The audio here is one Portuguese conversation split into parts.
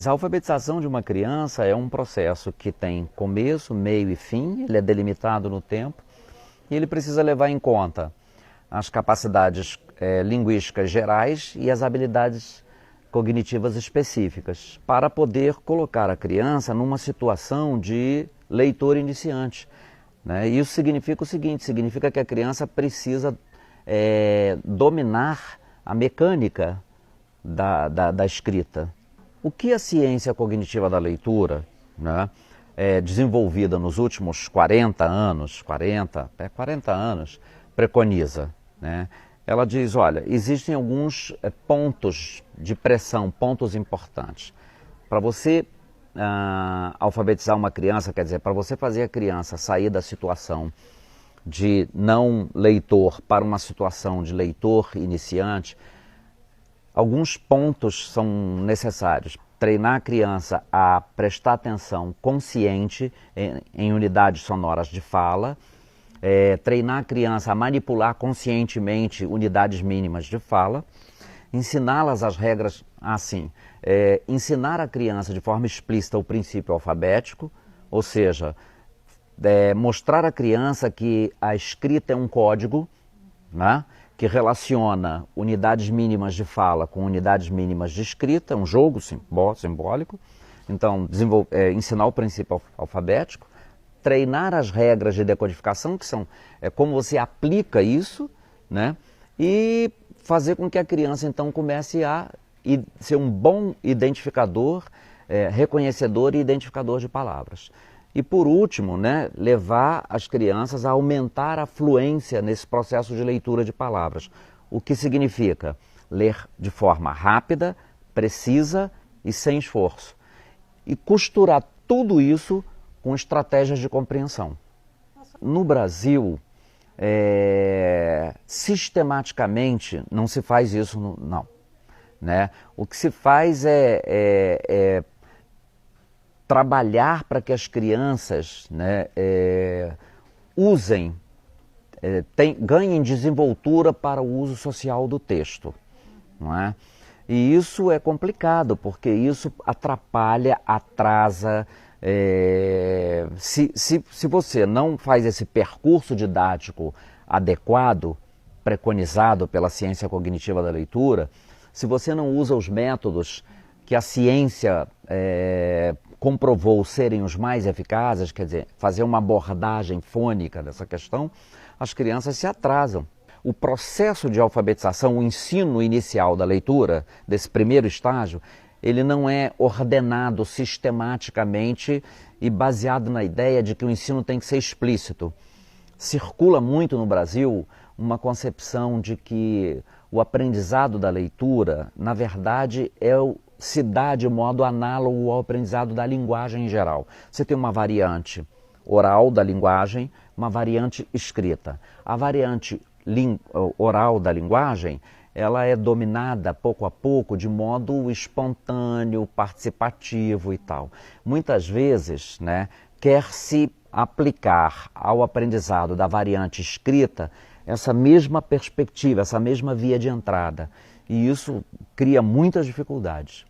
A alfabetização de uma criança é um processo que tem começo, meio e fim, ele é delimitado no tempo e ele precisa levar em conta as capacidades linguísticas gerais e as habilidades cognitivas específicas, para poder colocar a criança numa situação de leitor iniciante. Né? Isso significa o seguinte, significa que a criança precisa dominar a mecânica da escrita. O que a ciência cognitiva da leitura, né, desenvolvida nos últimos 40 anos, preconiza? Né? Ela diz, olha, existem alguns pontos de pressão, pontos importantes. Para você alfabetizar uma criança, quer dizer, para você fazer a criança sair da situação de não leitor para uma situação de leitor iniciante, alguns pontos são necessários. Treinar a criança a prestar atenção consciente em unidades sonoras de fala, treinar a criança a manipular conscientemente unidades mínimas de fala, ensiná-las as regras assim, ensinar a criança de forma explícita o princípio alfabético, ou seja, mostrar à criança que a escrita é um código, né, que relaciona unidades mínimas de fala com unidades mínimas de escrita, um jogo simbólico. Então, ensinar o princípio alfabético, treinar as regras de decodificação, que são como você aplica isso, né, e fazer com que a criança então comece a ser um bom identificador, reconhecedor e identificador de palavras. E por último, né, levar as crianças a aumentar a fluência nesse processo de leitura de palavras. O que significa ler de forma rápida, precisa e sem esforço. E costurar tudo isso com estratégias de compreensão. No Brasil, sistematicamente não se faz isso, não. Né? O que se faz é trabalhar para que as crianças, né, usem, ganhem desenvoltura para o uso social do texto. Não é? E isso é complicado, porque isso atrapalha, atrasa. Se você não faz esse percurso didático adequado, preconizado pela ciência cognitiva da leitura, se você não usa os métodos que a ciência comprovou serem os mais eficazes, quer dizer, fazer uma abordagem fônica dessa questão, as crianças se atrasam. O processo de alfabetização, o ensino inicial da leitura, desse primeiro estágio, ele não é ordenado sistematicamente e baseado na ideia de que o ensino tem que ser explícito. Circula muito no Brasil uma concepção de que o aprendizado da leitura, na verdade, se dá de modo análogo ao aprendizado da linguagem em geral. Você tem uma variante oral da linguagem, uma variante escrita. A variante oral da linguagem, ela é dominada pouco a pouco de modo espontâneo, participativo e tal. Muitas vezes, né, quer-se aplicar ao aprendizado da variante escrita essa mesma perspectiva, essa mesma via de entrada. E isso cria muitas dificuldades.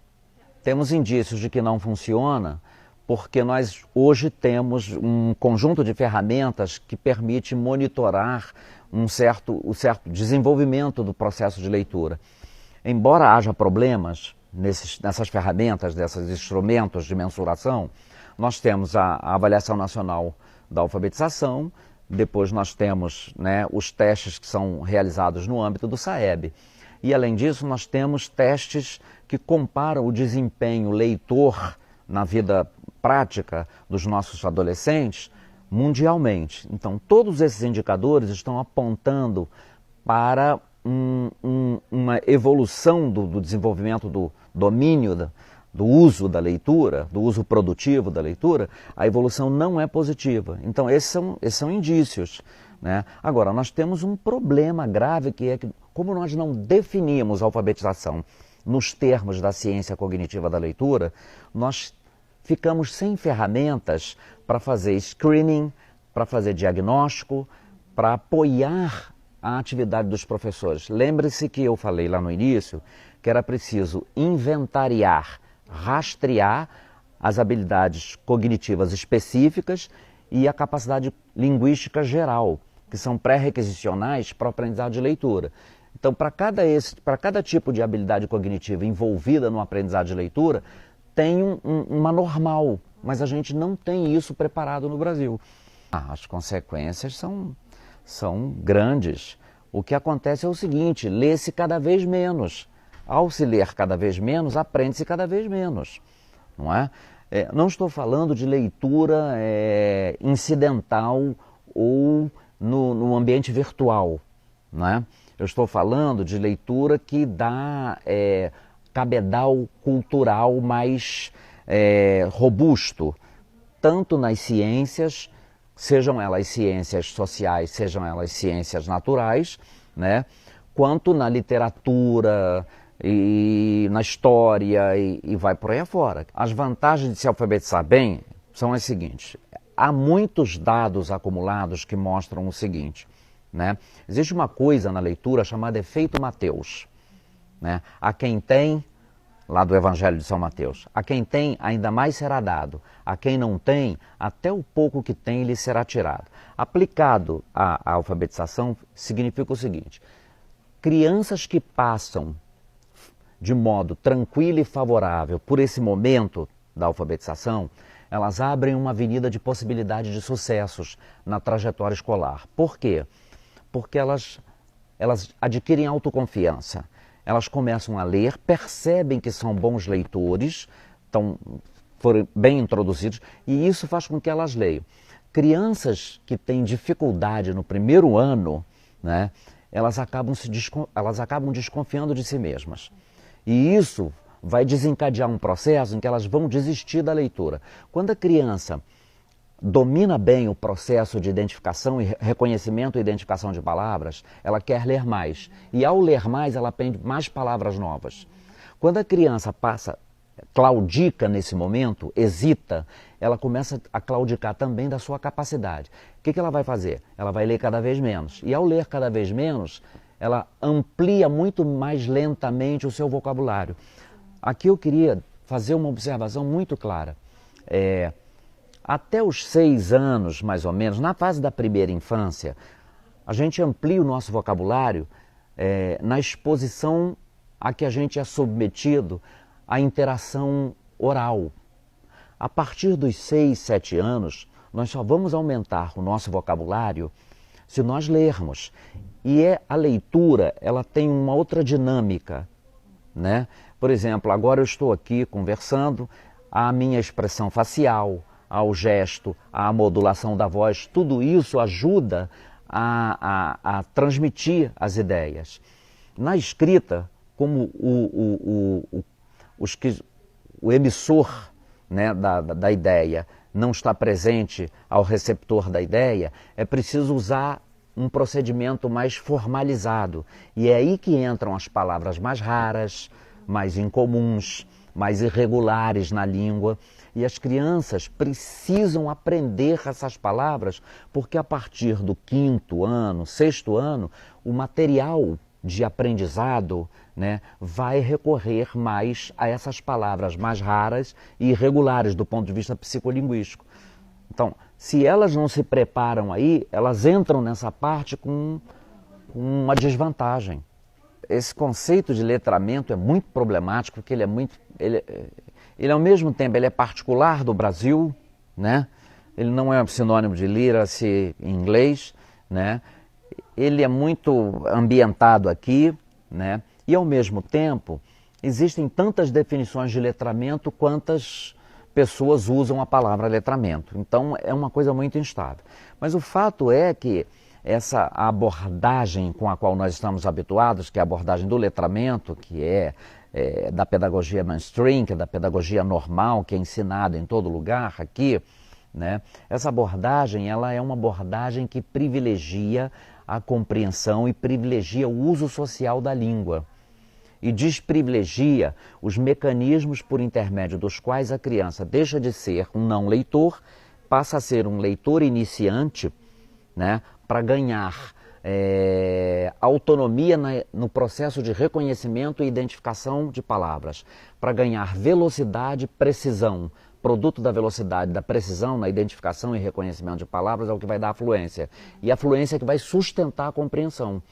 Temos indícios de que não funciona porque nós hoje temos um conjunto de ferramentas que permite monitorar o certo desenvolvimento do processo de leitura. Embora haja problemas nessas ferramentas, nesses instrumentos de mensuração, nós temos a Avaliação Nacional da Alfabetização, depois nós temos, né, os testes que são realizados no âmbito do SAEB. E além disso, nós temos testes que comparam o desempenho leitor na vida prática dos nossos adolescentes mundialmente. Então, todos esses indicadores estão apontando para uma evolução do desenvolvimento do domínio do uso da leitura, do uso produtivo da leitura. A evolução não é positiva. Então, esses são indícios. Né? Agora, nós temos um problema grave que é que, como nós não definimos a alfabetização nos termos da ciência cognitiva da leitura, nós ficamos sem ferramentas para fazer screening, para fazer diagnóstico, para apoiar a atividade dos professores. Lembre-se que eu falei lá no início que era preciso inventariar rastrear as habilidades cognitivas específicas e a capacidade linguística geral, que são pré-requisicionais para o aprendizado de leitura. Então, para cada tipo de habilidade cognitiva envolvida no aprendizado de leitura, tem uma normal, mas a gente não tem isso preparado no Brasil. As consequências são grandes. O que acontece é o seguinte, lê-se cada vez menos. Ao se ler cada vez menos, aprende-se cada vez menos, não é? Não estou falando de leitura incidental ou no ambiente virtual, não é? Eu estou falando de leitura que dá cabedal cultural mais robusto, tanto nas ciências, sejam elas ciências sociais, sejam elas ciências naturais, né, quanto na literatura e na história e vai por aí afora. As vantagens de se alfabetizar bem são as seguintes. Há muitos dados acumulados que mostram o seguinte, né? Existe uma coisa na leitura chamada efeito Mateus, né? A quem tem, lá do Evangelho de São Mateus, a quem tem ainda mais será dado, a quem não tem, até o pouco que tem lhe será tirado. Aplicado à alfabetização significa o seguinte, crianças que passam de modo tranquilo e favorável por esse momento da alfabetização, elas abrem uma avenida de possibilidade de sucessos na trajetória escolar. Por quê? Porque elas adquirem autoconfiança. Elas começam a ler, percebem que são bons leitores, foram bem introduzidos, e isso faz com que elas leiam. Crianças que têm dificuldade no primeiro ano, né, elas acabam desconfiando de si mesmas. E isso vai desencadear um processo em que elas vão desistir da leitura. Quando a criança domina bem o processo de identificação e reconhecimento e identificação de palavras, ela quer ler mais. E ao ler mais, ela aprende mais palavras novas. Quando a criança claudica nesse momento, hesita, ela começa a claudicar também da sua capacidade. O que ela vai fazer? Ela vai ler cada vez menos. E ao ler cada vez menos, ela amplia muito mais lentamente o seu vocabulário. Aqui eu queria fazer uma observação muito clara. Até os 6 anos, mais ou menos, na fase da primeira infância, a gente amplia o nosso vocabulário na exposição a que a gente é submetido à interação oral. A partir dos 6, 7 anos, nós só vamos aumentar o nosso vocabulário se nós lermos. E a leitura, ela tem uma outra dinâmica, né? Por exemplo, agora eu estou aqui conversando, a minha expressão facial, ao gesto, à modulação da voz, tudo isso ajuda a transmitir as ideias. Na escrita, como o emissor, né, da ideia não está presente ao receptor da ideia, é preciso usar um procedimento mais formalizado. E é aí que entram as palavras mais raras, mais incomuns, mais irregulares na língua. E as crianças precisam aprender essas palavras, porque a partir do 5º ano, 6º ano, o material de aprendizado, né, vai recorrer mais a essas palavras mais raras e irregulares do ponto de vista psicolinguístico. Então, se elas não se preparam aí, elas entram nessa parte com uma desvantagem. Esse conceito de letramento é muito problemático, porque ele ao mesmo tempo ele é particular do Brasil, né? Ele não é sinônimo de literacy em inglês, né? Ele é muito ambientado aqui, né? E ao mesmo tempo existem tantas definições de letramento quantas pessoas usam a palavra letramento. Então é uma coisa muito instável. Mas o fato é que essa abordagem com a qual nós estamos habituados, que é a abordagem do letramento, que é da pedagogia mainstream, que é da pedagogia normal, que é ensinada em todo lugar aqui, né? Essa abordagem, ela é uma abordagem que privilegia a compreensão e privilegia o uso social da língua. E desprivilegia os mecanismos por intermédio dos quais a criança deixa de ser um não leitor, passa a ser um leitor iniciante, né, para ganhar autonomia no processo de reconhecimento e identificação de palavras, para ganhar velocidade e precisão. Produto da velocidade, da precisão na identificação e reconhecimento de palavras é o que vai dar a fluência. E a fluência é que vai sustentar a compreensão.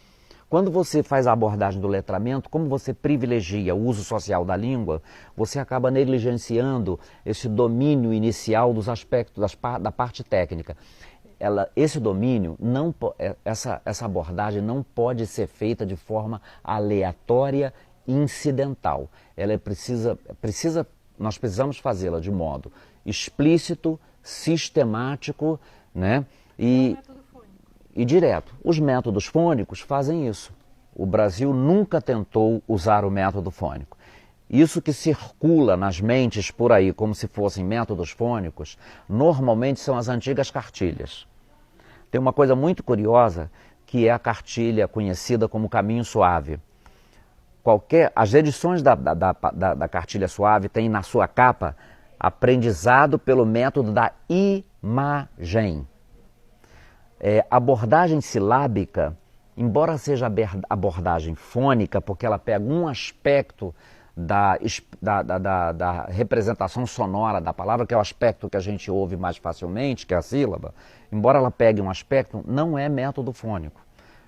Quando você faz a abordagem do letramento, como você privilegia o uso social da língua, você acaba negligenciando esse domínio inicial dos aspectos da parte técnica. Esse domínio, essa abordagem não pode ser feita de forma aleatória e incidental. Nós precisamos fazê-la de modo explícito, sistemático, né? E direto. Os métodos fônicos fazem isso. O Brasil nunca tentou usar o método fônico. Isso que circula nas mentes por aí como se fossem métodos fônicos, normalmente são as antigas cartilhas. Tem uma coisa muito curiosa, que é a cartilha conhecida como Caminho Suave. As edições da cartilha suave têm na sua capa aprendizado pelo método da imagem. Abordagem silábica, embora seja abordagem fônica, porque ela pega um aspecto da representação sonora da palavra, que é o aspecto que a gente ouve mais facilmente, que é a sílaba, embora ela pegue um aspecto, não é método fônico,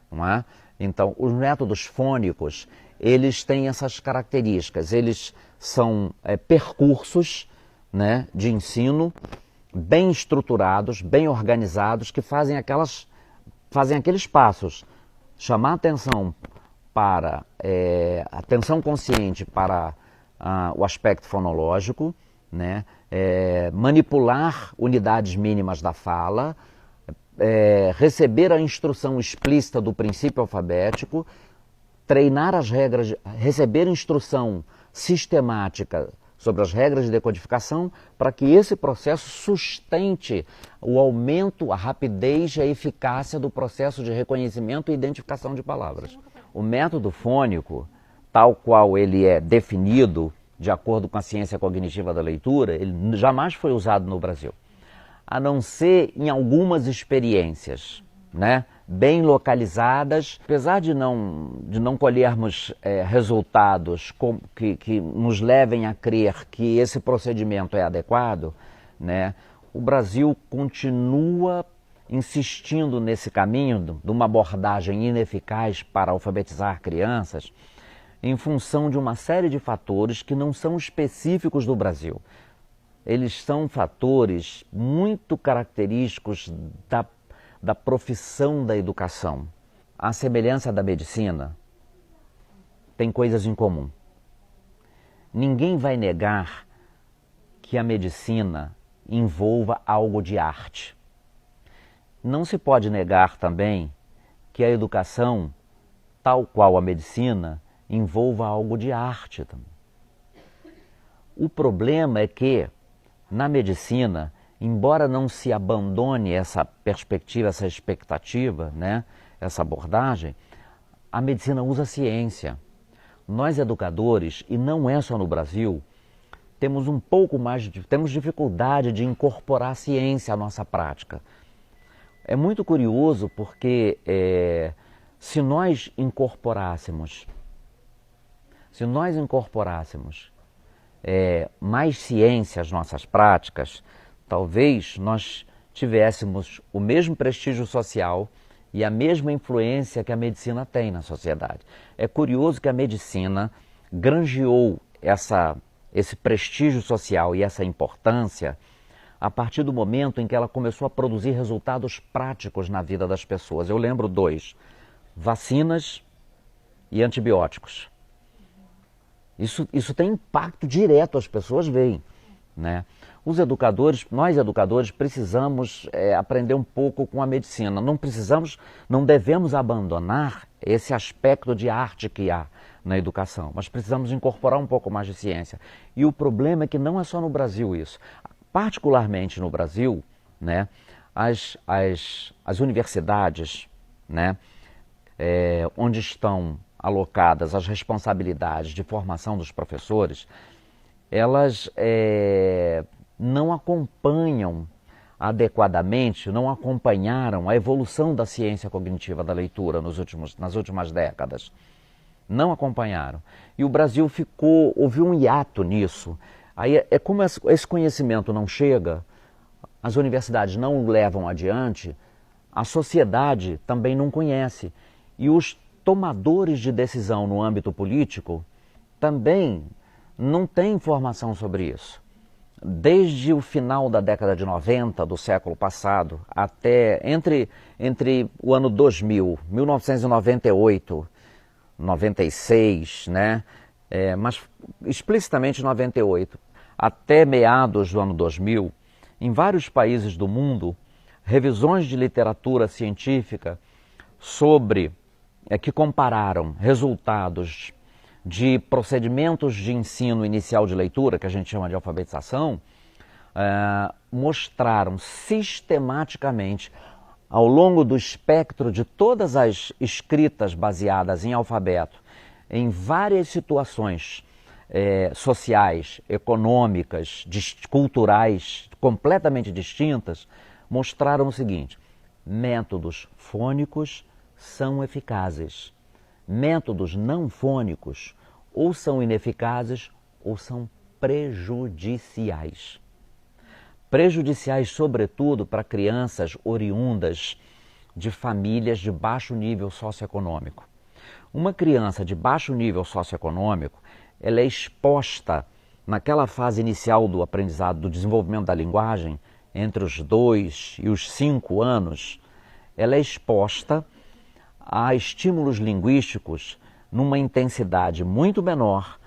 não é? Então, os métodos fônicos, eles têm essas características, eles são percursos, né, de ensino, bem estruturados, bem organizados, que fazem aqueles passos, chamar atenção para atenção consciente para o aspecto fonológico, né, manipular unidades mínimas da fala, receber a instrução explícita do princípio alfabético, treinar as regras, receber instrução sistemática sobre as regras de decodificação, para que esse processo sustente o aumento, a rapidez e a eficácia do processo de reconhecimento e identificação de palavras. O método fônico, tal qual ele é definido, de acordo com a ciência cognitiva da leitura, ele jamais foi usado no Brasil, a não ser em algumas experiências, né, bem localizadas. Apesar de não colhermos resultados que nos levem a crer que esse procedimento é adequado, né, o Brasil continua insistindo nesse caminho de uma abordagem ineficaz para alfabetizar crianças, em função de uma série de fatores que não são específicos do Brasil. Eles são fatores muito característicos da profissão da educação. A semelhança da medicina, tem coisas em comum. Ninguém vai negar que a medicina envolva algo de arte. Não se pode negar também que a educação, tal qual a medicina, envolva algo de arte também. O problema é que, na medicina, embora não se abandone essa perspectiva, essa expectativa, né, essa abordagem, a medicina usa a ciência. Nós educadores, e não é só no Brasil, temos dificuldade de incorporar a ciência à nossa prática. É muito curioso porque se nós incorporássemos mais ciência às nossas práticas, talvez nós tivéssemos o mesmo prestígio social e a mesma influência que a medicina tem na sociedade. É curioso que a medicina granjeou esse prestígio social e essa importância a partir do momento em que ela começou a produzir resultados práticos na vida das pessoas. Eu lembro 2, vacinas e antibióticos. Isso tem impacto direto, as pessoas veem, né? Nós educadores precisamos aprender um pouco com a medicina. Não devemos abandonar esse aspecto de arte que há na educação, mas precisamos incorporar um pouco mais de ciência. E o problema é que não é só no Brasil isso. Particularmente no Brasil, né, as universidades, né, onde estão alocadas as responsabilidades de formação dos professores, elas não acompanham adequadamente, não acompanharam a evolução da ciência cognitiva da leitura nas últimas décadas. Não acompanharam. E o Brasil houve um hiato nisso. Aí como esse conhecimento não chega, as universidades não o levam adiante, a sociedade também não conhece. E os tomadores de decisão no âmbito político também não têm informação sobre isso. Desde o final da década de 90 do século passado, até entre o ano 2000, 1998, 96, né? Mas explicitamente 98, até meados do ano 2000, em vários países do mundo, revisões de literatura científica que compararam resultados de procedimentos de ensino inicial de leitura, que a gente chama de alfabetização, mostraram sistematicamente, ao longo do espectro de todas as escritas baseadas em alfabeto, em várias situações sociais, econômicas, culturais, completamente distintas, mostraram o seguinte: métodos fônicos são eficazes. Métodos não fônicos ou são ineficazes ou são prejudiciais. Prejudiciais, sobretudo, para crianças oriundas de famílias de baixo nível socioeconômico. Uma criança de baixo nível socioeconômico, ela é exposta, naquela fase inicial do aprendizado, do desenvolvimento da linguagem, entre os 2 e os 5 anos, ela é exposta a estímulos linguísticos numa intensidade muito menor,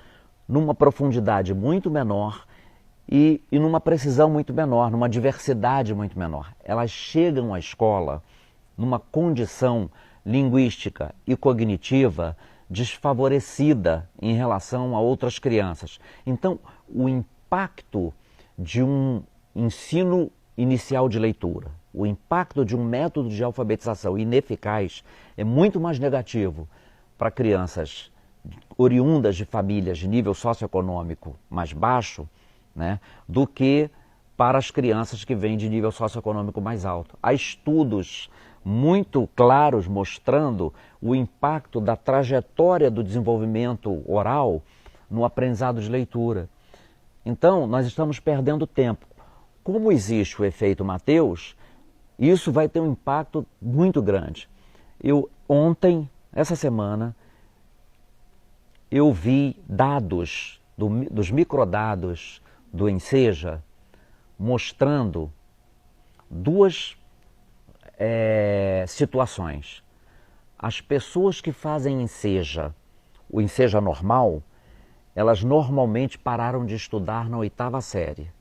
numa profundidade muito menor e numa precisão muito menor, numa diversidade muito menor. Elas chegam à escola numa condição linguística e cognitiva desfavorecida em relação a outras crianças. Então, o impacto de um ensino inicial de leitura, o impacto de um método de alfabetização ineficaz é muito mais negativo para crianças oriundas de famílias de nível socioeconômico mais baixo, né, do que para as crianças que vêm de nível socioeconômico mais alto. Há estudos muito claros mostrando o impacto da trajetória do desenvolvimento oral no aprendizado de leitura. Então, nós estamos perdendo tempo. Como existe o efeito Mateus, isso vai ter um impacto muito grande. Essa semana, eu vi dados, dos microdados do Enseja, mostrando duas situações. As pessoas que fazem o Enseja normal, elas normalmente pararam de estudar na 8ª série.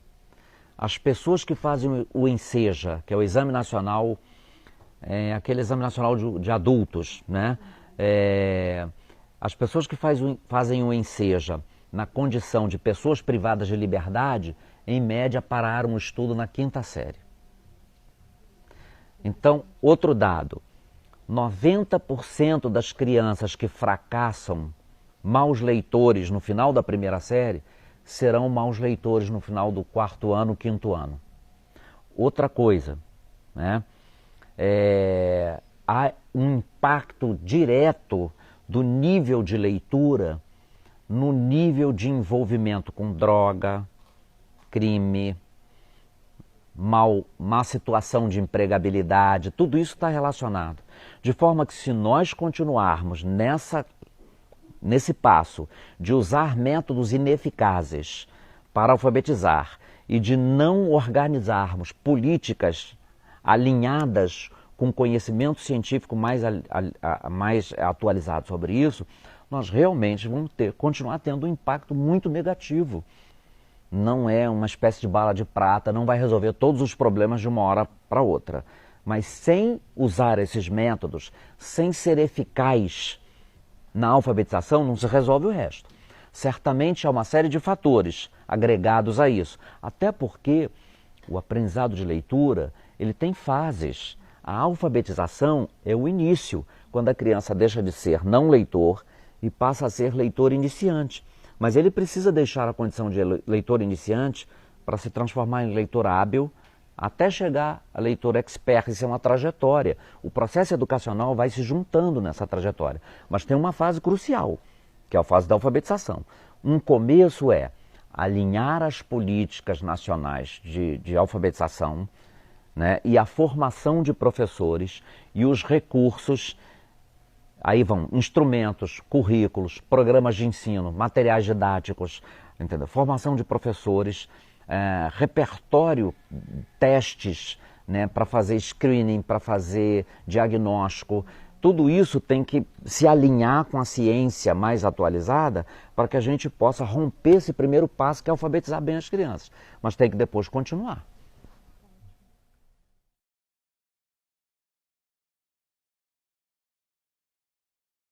As pessoas que fazem o Enseja, que é o Exame Nacional, aquele Exame Nacional de adultos, né? As pessoas que fazem o Enseja na condição de pessoas privadas de liberdade, em média, pararam o estudo na 5ª série. Então, outro dado, 90% das crianças que fracassam, maus leitores no final da 1ª série, serão maus leitores no final do 4º ano, 5º ano. Outra coisa, né? Há um impacto direto do nível de leitura no nível de envolvimento com droga, crime, má situação de empregabilidade, tudo isso está relacionado. De forma que, se nós continuarmos nesse passo de usar métodos ineficazes para alfabetizar e de não organizarmos políticas alinhadas com conhecimento científico mais atualizado sobre isso, nós realmente vamos continuar tendo um impacto muito negativo. Não é uma espécie de bala de prata, não vai resolver todos os problemas de uma hora para outra. Mas sem usar esses métodos, sem ser eficaz na alfabetização, não se resolve o resto. Certamente há uma série de fatores agregados a isso. Até porque o aprendizado de leitura, ele tem fases. A alfabetização é o início, quando a criança deixa de ser não leitor e passa a ser leitor iniciante. Mas ele precisa deixar a condição de leitor iniciante para se transformar em leitor hábil até chegar à leitura expert. Isso é uma trajetória. O processo educacional vai se juntando nessa trajetória. Mas tem uma fase crucial, que é a fase da alfabetização. Um começo é alinhar as políticas nacionais de alfabetização, né, e a formação de professores e os recursos. Aí vão instrumentos, currículos, programas de ensino, materiais didáticos, entendeu? Formação de professores, repertório, testes, né, para fazer screening, para fazer diagnóstico. Tudo isso tem que se alinhar com a ciência mais atualizada para que a gente possa romper esse primeiro passo, que é alfabetizar bem as crianças. Mas tem que depois continuar.